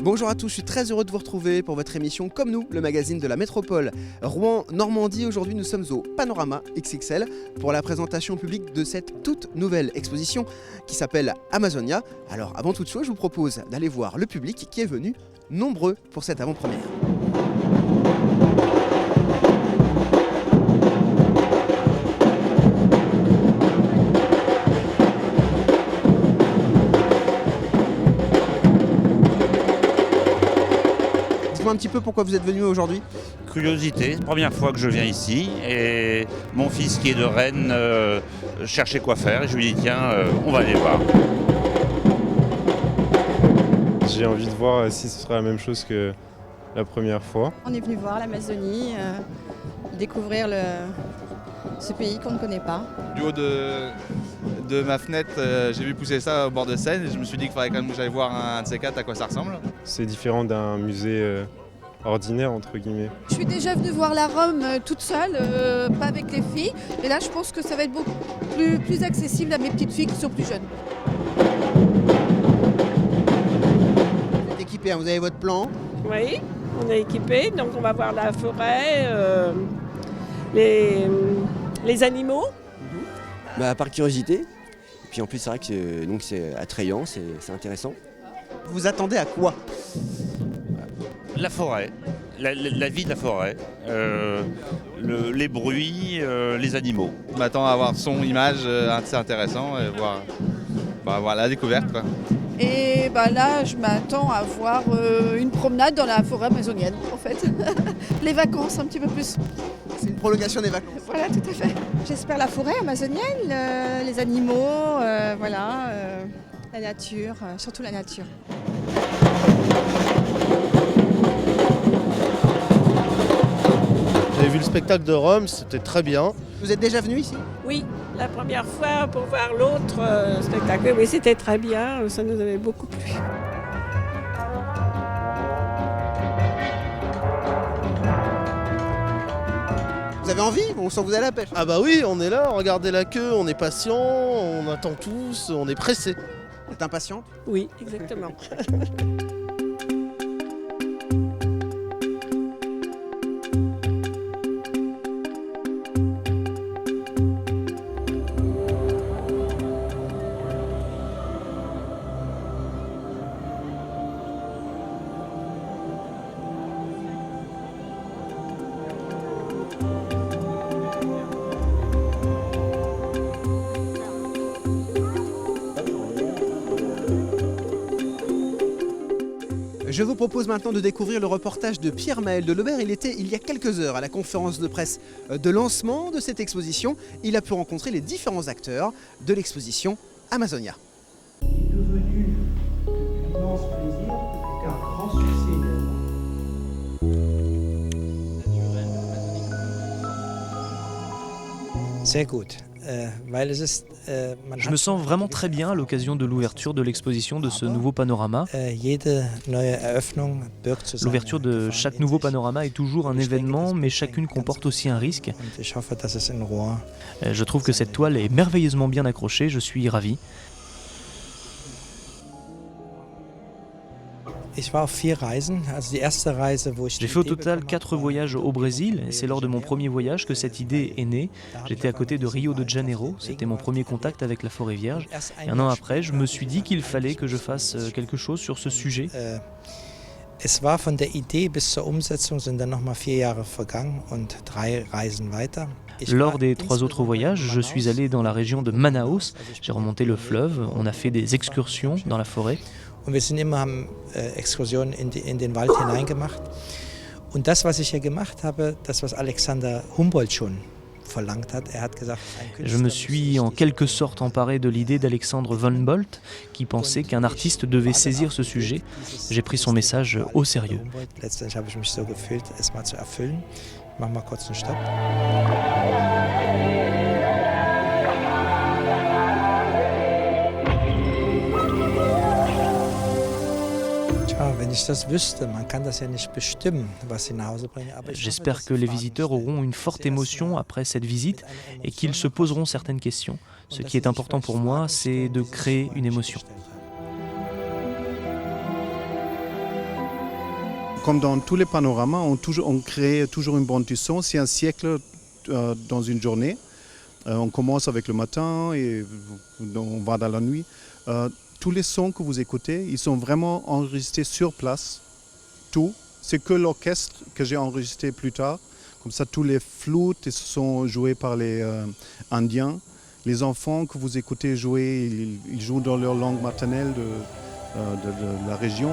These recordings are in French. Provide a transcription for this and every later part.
Bonjour à tous, je suis très heureux de vous retrouver pour votre émission Comme nous, le magazine de la métropole Rouen-Normandie. Aujourd'hui, nous sommes au Panorama XXL pour la présentation publique de cette toute nouvelle exposition qui s'appelle Amazonia. Alors, avant toute chose, je vous propose d'aller voir le public qui est venu nombreux pour cette avant-première. Un petit peu pourquoi vous êtes venu aujourd'hui. Curiosité, première fois que je viens ici et mon fils qui est de Rennes cherchait quoi faire et je lui ai dit tiens on va aller voir. J'ai envie de voir si ce sera la même chose que la première fois. On est venu voir l'Amazonie, découvrir ce pays qu'on ne connaît pas. Du haut de ma fenêtre, j'ai vu pousser ça au bord de Seine et je me suis dit qu'il fallait quand même que j'aille voir un de ces quatre à quoi ça ressemble. C'est différent d'un musée ordinaire entre guillemets. Je suis déjà venue voir la Rome toute seule, pas avec les filles. Et là je pense que ça va être beaucoup plus accessible à mes petites filles qui sont plus jeunes. Vous êtes équipé, hein, vous avez votre plan. Oui, on est équipé, donc on va voir la forêt, les animaux. Par curiosité. Et puis en plus c'est vrai que c'est attrayant, c'est intéressant. Vous attendez à quoi? La forêt, la vie de la forêt, les bruits, les animaux. Je m'attends à voir son, image, assez intéressant et voir la découverte, quoi. Et là je m'attends à voir une promenade dans la forêt amazonienne en fait. Les vacances un petit peu plus. C'est une prolongation des vacances. Voilà, tout à fait. J'espère la forêt amazonienne, les animaux, la nature, surtout la nature. J'ai vu le spectacle de Rome, c'était très bien. Vous êtes déjà venu ici? Oui, la première fois pour voir l'autre spectacle, oui c'était très bien, ça nous avait beaucoup plu. Vous avez envie? On sent que vous allez à la pêche. Ah bah oui, on est là, regardez la queue, on est patient, on attend tous, on est pressé. Vous êtes impatiente? Oui, exactement. Je vous propose maintenant de découvrir le reportage de Pierre-Maël Delebert. Il était il y a quelques heures à la conférence de presse de lancement de cette exposition. Il a pu rencontrer les différents acteurs de l'exposition Amazonia. Il est devenu un immense plaisir et un grand succès également. Sehr gut. Je me sens vraiment très bien à l'occasion de l'ouverture de l'exposition de ce nouveau panorama. L'ouverture de chaque nouveau panorama est toujours un événement, mais chacune comporte aussi un risque. Je trouve que cette toile est merveilleusement bien accrochée, je suis ravi. J'ai fait au total 4 voyages au Brésil et c'est lors de mon premier voyage que cette idée est née. J'étais à côté de Rio de Janeiro, c'était mon premier contact avec la forêt vierge. Et un an après, je me suis dit qu'il fallait que je fasse quelque chose sur ce sujet. Lors des 3 autres voyages, je suis allé dans la région de Manaus, j'ai remonté le fleuve, on a fait des excursions dans la forêt. Und wir sind immer Exkursionen in den Wald hineingemacht. Und das, was ich hier gemacht habe, das, was Alexander Humboldt schon verlangt hat, hat gesagt, je me suis en quelque sorte emparé de l'idée d'Alexandre von Humboldt, qui pensait qu'un artiste devait saisir ce sujet. J'ai pris son message au sérieux. Letztendlich habe ich mich so gefühlt, es mal zu erfüllen. Ich mache mal kurz einen Stopp. J'espère que les visiteurs auront une forte émotion après cette visite et qu'ils se poseront certaines questions. Ce qui est important pour moi, c'est de créer une émotion. comme dans tous les panoramas, on crée toujours une bande son. C'est un siècle dans une journée. On commence avec le matin et on va dans la nuit. Tous les sons que vous écoutez, ils sont vraiment enregistrés sur place. Tout. C'est que l'orchestre que j'ai enregistré plus tard. Comme ça, tous les flûtes sont joués par les Indiens. Les enfants que vous écoutez jouer, ils jouent dans leur langue maternelle de la région.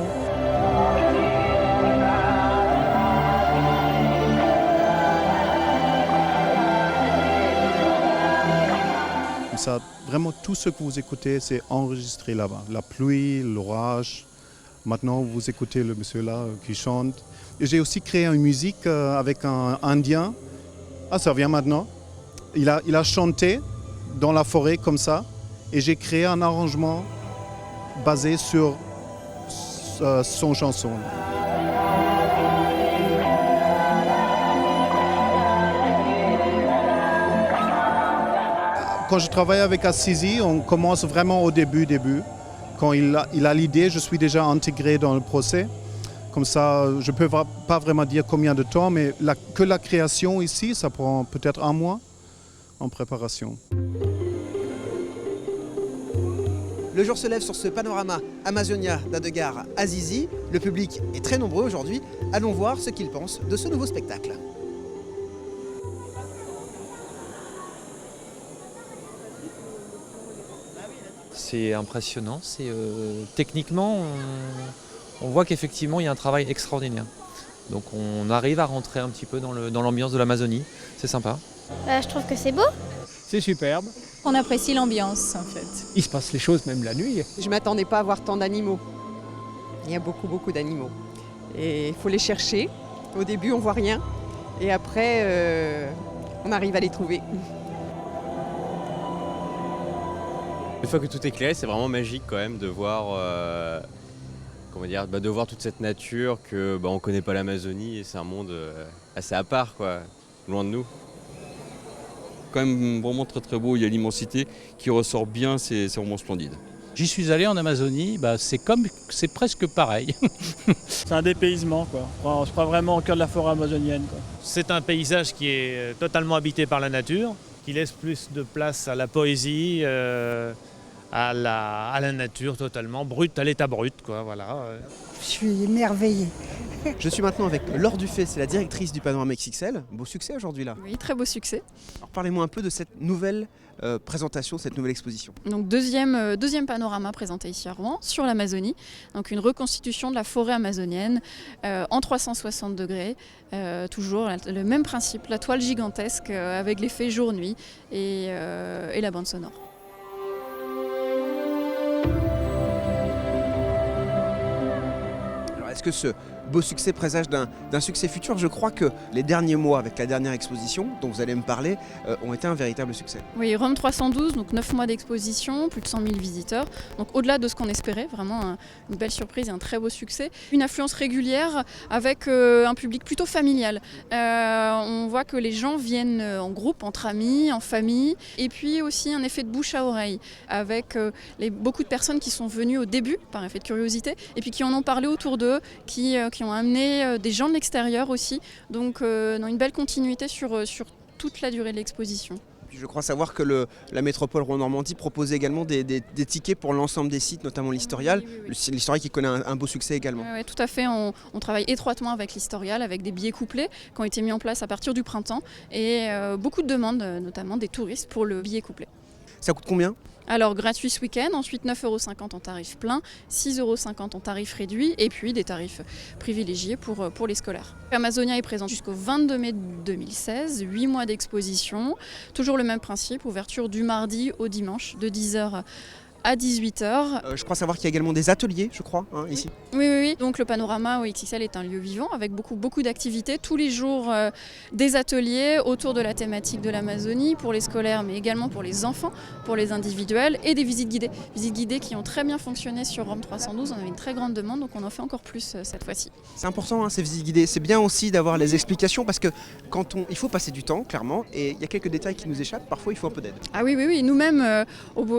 Ça, vraiment tout ce que vous écoutez, c'est enregistré là-bas. La pluie, l'orage. Maintenant, vous écoutez le monsieur là qui chante. Et j'ai aussi créé une musique avec un Indien. Ah, ça vient maintenant. Il a chanté dans la forêt comme ça. Et j'ai créé un arrangement basé sur son chanson. Quand je travaille avec Assisi, on commence vraiment au début. Quand il a l'idée, je suis déjà intégré dans le procès. Comme ça, je ne peux pas vraiment dire combien de temps, mais que la création ici, ça prend peut-être 1 mois en préparation. Le jour se lève sur ce panorama Amazonia d'Adegar Azizi. Le public est très nombreux aujourd'hui. Allons voir ce qu'il pense de ce nouveau spectacle. C'est impressionnant. Techniquement, on voit qu'effectivement, il y a un travail extraordinaire. Donc on arrive à rentrer un petit peu dans l'ambiance de l'Amazonie. C'est sympa. Je trouve que c'est beau. C'est superbe. On apprécie l'ambiance en fait. Il se passe les choses même la nuit. Je ne m'attendais pas à voir tant d'animaux. Il y a beaucoup d'animaux. Et il faut les chercher. Au début, on ne voit rien. Et après, on arrive à les trouver. Une fois que tout est clair, c'est vraiment magique quand même de voir, de voir toute cette nature que on connaît pas l'Amazonie et c'est un monde assez à part, quoi, loin de nous. Quand même vraiment très beau, il y a l'immensité qui ressort bien, c'est vraiment splendide. J'y suis allé en Amazonie, c'est presque pareil. C'est un dépaysement, quoi. On se croit vraiment au cœur de la forêt amazonienne, quoi. C'est un paysage qui est totalement habité par la nature, qui laisse plus de place à la poésie, à la nature totalement brute, à l'état brut, quoi, voilà. Je suis émerveillée. Je suis maintenant avec Laure Dufay, c'est la directrice du panorama XXL. Beau succès aujourd'hui là. Oui, très beau succès. Alors parlez-moi un peu de cette nouvelle présentation, cette nouvelle exposition. Donc deuxième panorama présenté ici à Rouen sur l'Amazonie. Donc une reconstitution de la forêt amazonienne en 360 degrés. Toujours le même principe, la toile gigantesque avec l'effet jour-nuit et la bande sonore. Est-ce que ce beau succès présage d'un succès futur? Je crois que les derniers mois, avec la dernière exposition dont vous allez me parler, ont été un véritable succès. Oui, Rome 312, donc 9 mois d'exposition, plus de 100 000 visiteurs. Donc au-delà de ce qu'on espérait, vraiment une belle surprise et un très beau succès. Une affluence régulière avec un public plutôt familial. On voit que les gens viennent en groupe, entre amis, en famille. Et puis aussi un effet de bouche à oreille, avec beaucoup de personnes qui sont venues au début, par effet de curiosité, et puis qui en ont parlé autour d'eux, qui ont amené des gens de l'extérieur aussi, donc une belle continuité sur toute la durée de l'exposition. Je crois savoir que la métropole Rouen-Normandie propose également des tickets pour l'ensemble des sites, notamment l'Historial. Oui. L'Historial qui connaît un beau succès également. Oui, tout à fait. On travaille étroitement avec l'Historial, avec des billets couplés qui ont été mis en place à partir du printemps et beaucoup de demandes, notamment des touristes, pour le billet couplé. Ça coûte combien ? Alors gratuit ce week-end, ensuite 9,50 € en tarif plein, 6,50 € en tarif réduit et puis des tarifs privilégiés pour les scolaires. Amazonia est présente jusqu'au 22 mai 2016, 8 mois d'exposition, toujours le même principe, ouverture du mardi au dimanche de 10h à 18h. Je crois savoir qu'il y a également des ateliers, je crois, ici. Oui. Donc le panorama XXL est un lieu vivant avec beaucoup d'activités. Tous les jours, des ateliers autour de la thématique de l'Amazonie pour les scolaires, mais également pour les enfants, pour les individuels et des visites guidées. Visites guidées qui ont très bien fonctionné sur Rome 312. On avait une très grande demande, donc on en fait encore plus cette fois-ci. C'est important, ces visites guidées. C'est bien aussi d'avoir les explications parce que il faut passer du temps, clairement, et il y a quelques détails qui nous échappent. Parfois, il faut un peu d'aide. Ah oui. Nous-mêmes,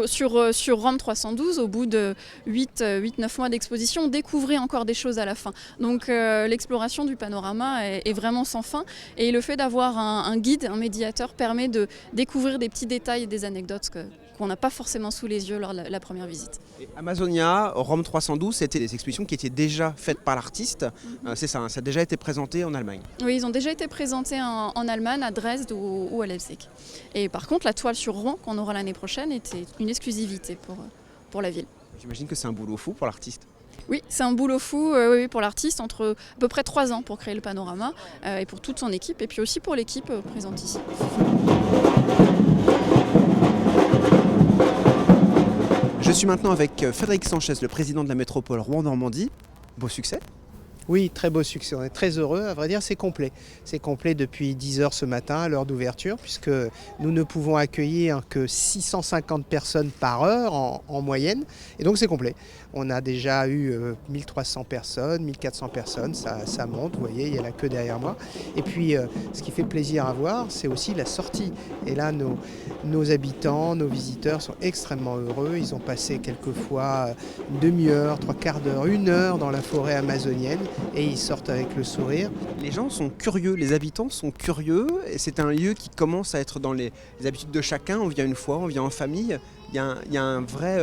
sur Rome Rome 312, au bout de 8-9 mois d'exposition, on découvrait encore des choses à la fin. Donc l'exploration du panorama est vraiment sans fin. Et le fait d'avoir un guide, un médiateur, permet de découvrir des petits détails et des anecdotes qu'on n'a pas forcément sous les yeux lors de la première visite. Et Amazonia, Rome 312, c'était des expositions qui étaient déjà faites par l'artiste. C'est ça, ça a déjà été présenté en Allemagne. Oui, ils ont déjà été présentés en Allemagne, à Dresde ou à Leipzig. Et par contre, la toile sur Rouen qu'on aura l'année prochaine était une exclusivité pour la ville. J'imagine que c'est un boulot fou pour l'artiste. Oui, c'est un boulot fou oui, pour l'artiste, entre à peu près 3 ans pour créer le panorama, et pour toute son équipe, et puis aussi pour l'équipe présente ici. Je suis maintenant avec Frédéric Sanchez, le président de la métropole Rouen-Normandie. Beau succès. Oui, très beau succès. On est très heureux. À vrai dire, c'est complet. C'est complet depuis 10h ce matin à l'heure d'ouverture, puisque nous ne pouvons accueillir que 650 personnes par heure en moyenne. Et donc, c'est complet. On a déjà eu 1300 personnes, 1400 personnes. Ça monte, vous voyez, il y a la queue derrière moi. Et puis, ce qui fait plaisir à voir, c'est aussi la sortie. Et là, nos habitants, nos visiteurs sont extrêmement heureux. Ils ont passé quelquefois une demi-heure, 3/4 d'heure, 1 heure dans la forêt amazonienne. Et ils sortent avec le sourire. Les gens sont curieux, les habitants sont curieux, et c'est un lieu qui commence à être dans les habitudes de chacun. On vient une fois, on vient en famille, il y a un vrai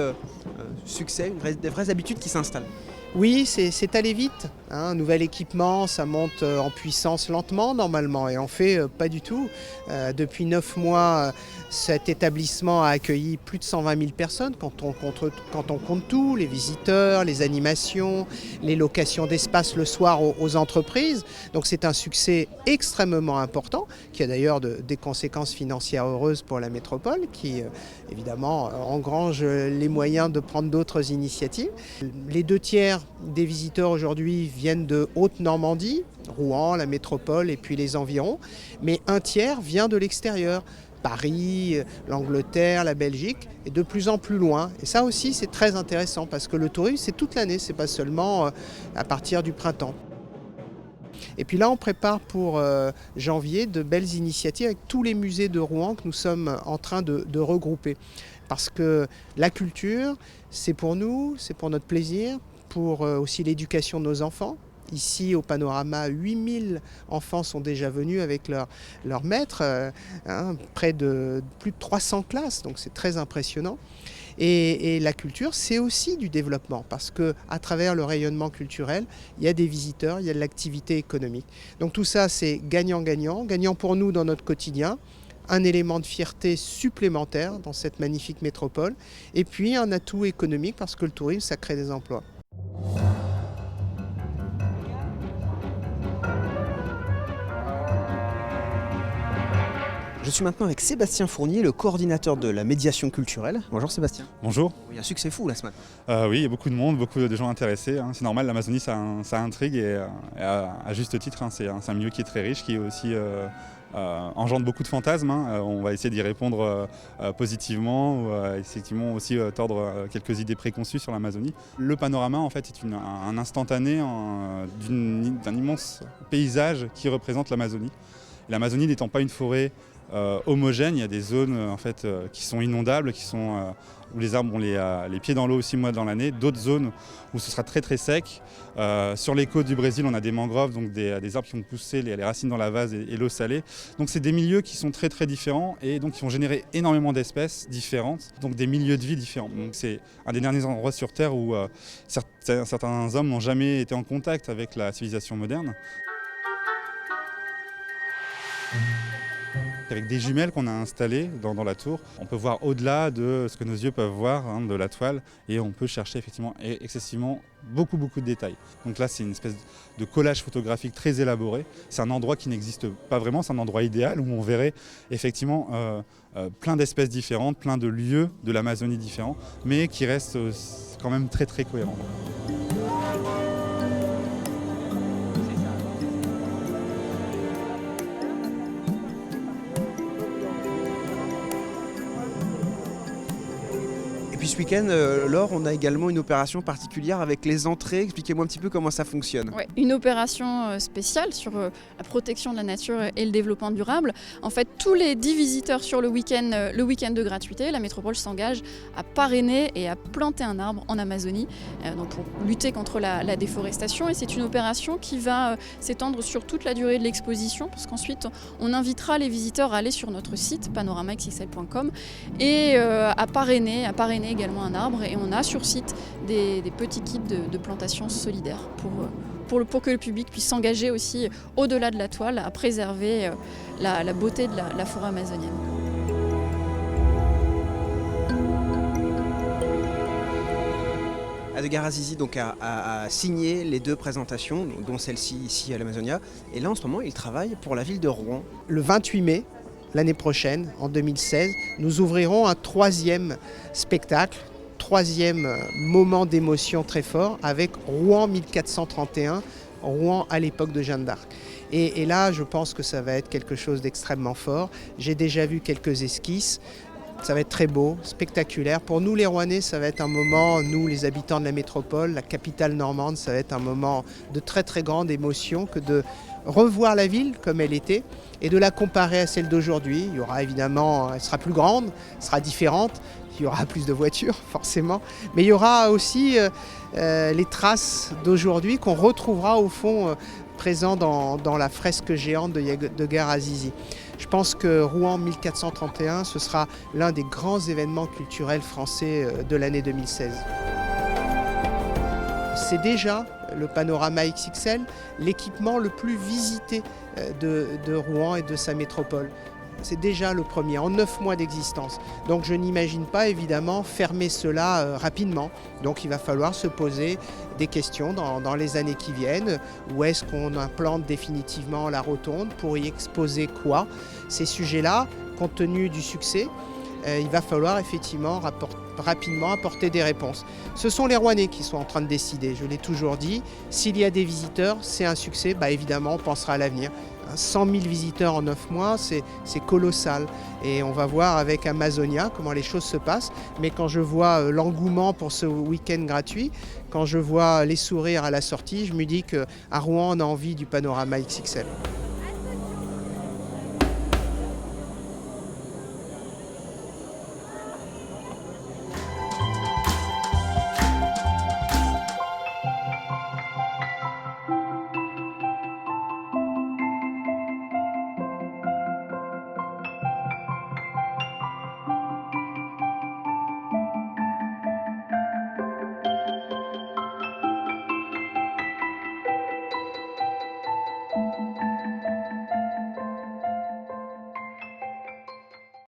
succès, des vraies habitudes qui s'installent. Oui, c'est allé vite. Un nouvel équipement, ça monte en puissance lentement normalement, et en fait pas du tout. Depuis 9 mois, cet établissement a accueilli plus de 120 000 personnes quand on compte tout, les visiteurs, les animations, les locations d'espace le soir aux entreprises. Donc c'est un succès extrêmement important, qui a d'ailleurs des conséquences financières heureuses pour la métropole, qui évidemment engrange les moyens de prendre d'autres initiatives. Les 2/3 des visiteurs aujourd'hui viennent de Haute-Normandie, Rouen, la métropole et puis les environs, mais 1/3 vient de l'extérieur. Paris, l'Angleterre, la Belgique, et de plus en plus loin. Et ça aussi, c'est très intéressant parce que le tourisme, c'est toute l'année, c'est pas seulement à partir du printemps. Et puis là, on prépare pour janvier de belles initiatives avec tous les musées de Rouen que nous sommes en train de regrouper. Parce que la culture, c'est pour nous, c'est pour notre plaisir, pour aussi l'éducation de nos enfants. Ici, au Panorama, 8000 enfants sont déjà venus avec leur maître, près de plus de 300 classes, donc c'est très impressionnant. Et la culture, c'est aussi du développement, parce qu'à travers le rayonnement culturel, il y a des visiteurs, il y a de l'activité économique. Donc tout ça, c'est gagnant-gagnant, gagnant pour nous dans notre quotidien, un élément de fierté supplémentaire dans cette magnifique métropole, et puis un atout économique, parce que le tourisme, ça crée des emplois. Je suis maintenant avec Sébastien Fournier, le coordinateur de la médiation culturelle. Bonjour Sébastien. Bonjour. Il y a un succès fou là ce matin. Oui, il y a beaucoup de monde, beaucoup de gens intéressés. C'est normal, l'Amazonie ça intrigue et à juste titre, c'est un milieu qui est très riche, qui est aussi engendre beaucoup de fantasmes. On va essayer d'y répondre positivement ou effectivement aussi tordre quelques idées préconçues sur l'Amazonie. Le panorama en fait est un instantané d'un immense paysage qui représente l'Amazonie. L'Amazonie n'étant pas une forêt homogène, il y a des zones en fait, qui sont inondables, où les arbres ont les pieds dans l'eau 6 mois dans l'année, d'autres zones où ce sera très très sec. Sur les côtes du Brésil, on a des mangroves, donc des arbres qui vont pousser les racines dans la vase et l'eau salée. Donc c'est des milieux qui sont très très différents et donc qui vont générer énormément d'espèces différentes, donc des milieux de vie différents. Donc c'est un des derniers endroits sur Terre où certains hommes n'ont jamais été en contact avec la civilisation moderne. Avec des jumelles qu'on a installées dans la tour, on peut voir au-delà de ce que nos yeux peuvent voir de la toile et on peut chercher effectivement excessivement beaucoup de détails. Donc là c'est une espèce de collage photographique très élaboré. C'est un endroit qui n'existe pas vraiment, c'est un endroit idéal où on verrait effectivement plein d'espèces différentes, plein de lieux de l'Amazonie différents, mais qui restent quand même très très cohérents. ce week-end, Laure, on a également une opération particulière avec les entrées. Expliquez-moi un petit peu comment ça fonctionne. Ouais, une opération spéciale sur la protection de la nature et le développement durable. En fait, tous les 10 visiteurs sur le week-end de gratuité, la métropole s'engage à parrainer et à planter un arbre en Amazonie, donc pour lutter contre la déforestation. Et c'est une opération qui va s'étendre sur toute la durée de l'exposition, parce qu'ensuite on invitera les visiteurs à aller sur notre site panoramaxxl.com et à parrainer également un arbre. Et on a sur site des petits kits de plantation solidaire pour que le public puisse s'engager aussi au-delà de la toile à préserver la beauté de la forêt amazonienne. Edgar Azizi donc a signé les 2 présentations, dont celle-ci ici à l'Amazonia. Et là en ce moment il travaille pour la ville de Rouen. Le 28 mai, l'année prochaine, en 2016, nous ouvrirons un 3e spectacle, 3e moment d'émotion très fort avec Rouen 1431, Rouen à l'époque de Jeanne d'Arc. Et là, je pense que ça va être quelque chose d'extrêmement fort. J'ai déjà vu quelques esquisses. Ça va être très beau, spectaculaire. Pour nous les Rouennais, ça va être un moment, nous les habitants de la métropole, la capitale normande, ça va être un moment de très très grande émotion que de revoir la ville comme elle était et de la comparer à celle d'aujourd'hui. Il y aura évidemment, elle sera plus grande, elle sera différente, il y aura plus de voitures forcément, mais il y aura aussi les traces d'aujourd'hui qu'on retrouvera au fond présent dans la fresque géante d'Edgar Azizi. Je pense que Rouen 1431, ce sera l'un des grands événements culturels français de l'année 2016. C'est déjà le Panorama XXL, l'équipement le plus visité de Rouen et de sa métropole. C'est déjà le premier, en 9 mois d'existence. Donc je n'imagine pas évidemment fermer cela rapidement. Donc il va falloir se poser des questions dans les années qui viennent. Où est-ce qu'on implante définitivement la rotonde? Pour y exposer quoi? Ces sujets-là, compte tenu du succès, il va falloir effectivement rapidement apporter des réponses. Ce sont les Rouennais qui sont en train de décider, je l'ai toujours dit. S'il y a des visiteurs, c'est un succès, évidemment on pensera à l'avenir. 100 000 visiteurs en 9 mois, c'est colossal. Et on va voir avec Amazonia comment les choses se passent. Mais quand je vois l'engouement pour ce week-end gratuit, quand je vois les sourires à la sortie, je me dis qu'à Rouen, on a envie du Panorama XXL.